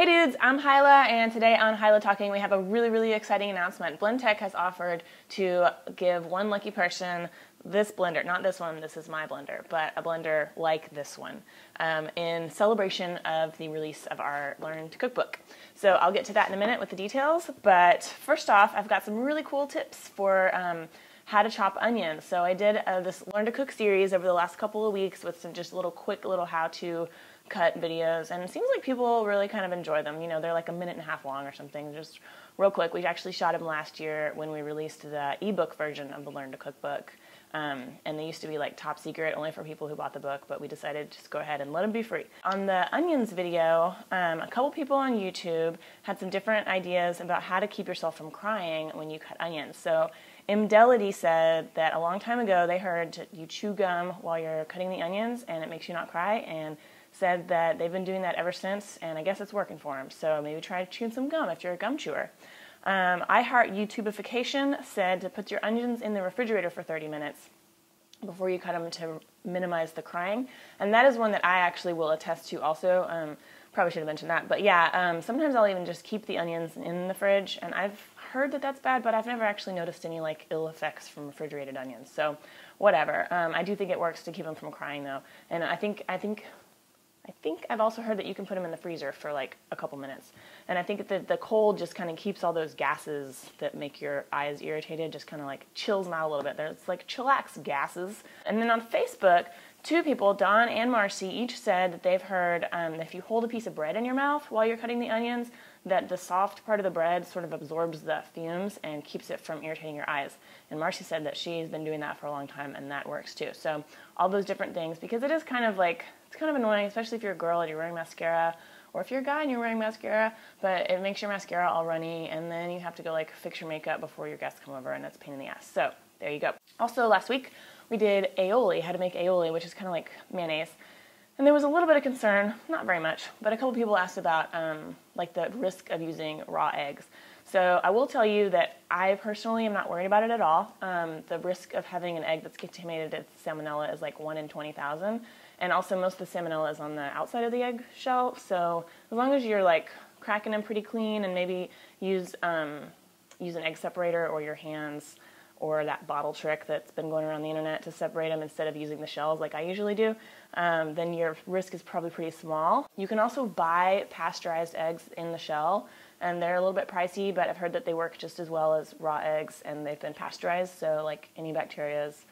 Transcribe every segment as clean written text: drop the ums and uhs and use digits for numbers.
Hey dudes, I'm Hilah, and today on Hilah Talking we have a really exciting announcement. BlendTec has offered to give one lucky person this blender, not this one, this is my blender, but a blender like this one, in celebration of the release of our Learn to Cookbook. So I'll get to that in a minute with the details, but first off, I've got some really cool tips for how to chop onions. So I did this Learn to Cook series over the last couple of weeks with some just quick little how-to cut videos, and it seems like people really kind of enjoy them. You know, they're like a minute and a half long or something, just real quick. We actually shot them last year when we released the ebook version of the Learn to Cookbook, and they used to be like top secret, only for people who bought the book, but we decided to just go ahead and let them be free. On the onions video, a couple people on YouTube had some different ideas about how to keep yourself from crying when you cut onions. So Imdelity said that a long time ago they heard you chew gum while you're cutting the onions and it makes you not cry, and said that they've been doing that ever since, and I guess it's working for them. So maybe try chewing some gum if you're a gum chewer. I Heart YouTubification said to put your onions in the refrigerator for 30 minutes before you cut them to minimize the crying, and that is one that I actually will attest to also. Probably should have mentioned that, but yeah, sometimes I'll even just keep the onions in the fridge, and I've heard that that's bad, but I've never actually noticed any like ill effects from refrigerated onions, so whatever. I do think it works to keep them from crying though, and I think I've also heard that you can put them in the freezer for like a couple minutes. And I think that the cold just kind of keeps all those gases that make your eyes irritated, just kind of like chills them out a little bit. There's like chillax gases. And then on Facebook, two people, Dawn and Marcy, each said that they've heard that if you hold a piece of bread in your mouth while you're cutting the onions, that the soft part of the bread sort of absorbs the fumes and keeps it from irritating your eyes. And Marcy said that she's been doing that for a long time, and that works too. So all those different things, because it is kind of like, it's kind of annoying, especially if you're a girl and you're wearing mascara, or if you're a guy and you're wearing mascara, but it makes your mascara all runny, and then you have to go like fix your makeup before your guests come over, and that's a pain in the ass. So there you go. Also last week we did aioli, how to make aioli, which is kind of like mayonnaise. And there was a little bit of concern, not very much, but a couple people asked about like the risk of using raw eggs. So I will tell you that I personally am not worried about it at all. The risk of having an egg that's contaminated with salmonella is like 1 in 20,000. And also most of the salmonella is on the outside of the egg shell. So as long as you're like cracking them pretty clean and maybe use an egg separator or your hands, or that bottle trick that's been going around the internet to separate them instead of using the shells like I usually do, then your risk is probably pretty small. You can also buy pasteurized eggs in the shell, and they're a little bit pricey, but I've heard that they work just as well as raw eggs, and they've been pasteurized, so like any bacterias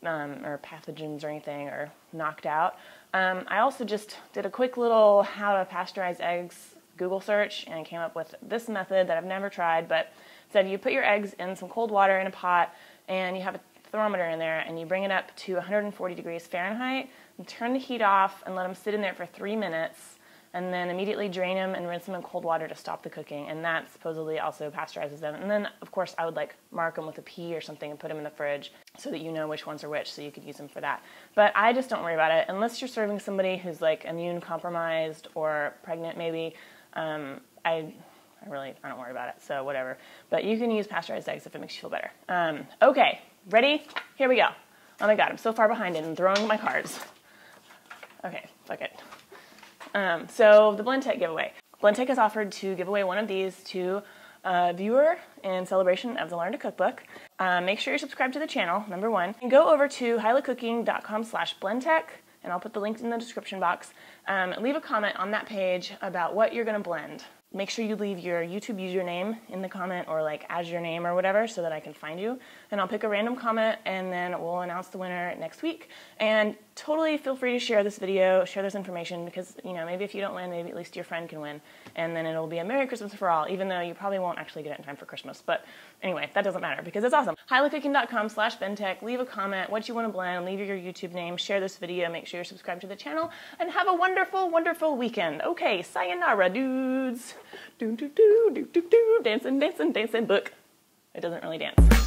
or pathogens or anything are knocked out. I also just did a quick little how to pasteurize eggs Google search, and came up with this method that I've never tried, but said you put your eggs in some cold water in a pot, and you have a thermometer in there, and you bring it up to 140 degrees Fahrenheit, and turn the heat off and let them sit in there for 3 minutes, and then immediately drain them and rinse them in cold water to stop the cooking, and that supposedly also pasteurizes them. And then, of course, I would like mark them with a P or something and put them in the fridge so that you know which ones are which, so you could use them for that. But I just don't worry about it, unless you're serving somebody who's like immune compromised or pregnant maybe. I don't worry about it, so whatever. But you can use pasteurized eggs if it makes you feel better. Okay, ready? Here we go. Oh my god, I'm so far behind it and throwing my cards. Okay, fuck it. So the BlendTec giveaway. BlendTec has offered to give away one of these to a viewer in celebration of the Learn to Cookbook. Make sure you're subscribed to the channel, number one. And go over to hilahcooking.com/BlendTec, and I'll put the link in the description box. Leave a comment on that page about what you're going to blend. Make sure you leave your YouTube username in the comment, or like as your name or whatever, so that I can find you. And I'll pick a random comment, and then we'll announce the winner next week. And totally feel free to share this video, share this information, because, you know, maybe if you don't win, maybe at least your friend can win. And then it'll be a Merry Christmas for all, even though you probably won't actually get it in time for Christmas. But anyway, that doesn't matter because it's awesome. hilahcooking.com/BlendTec. Leave a comment, what you want to blend, leave your YouTube name, share this video, make sure you're subscribed to the channel, and have a wonderful, wonderful weekend. Okay, sayonara, dudes. Do do do do do do, dancing, dancing, dancing. Book. It doesn't really dance.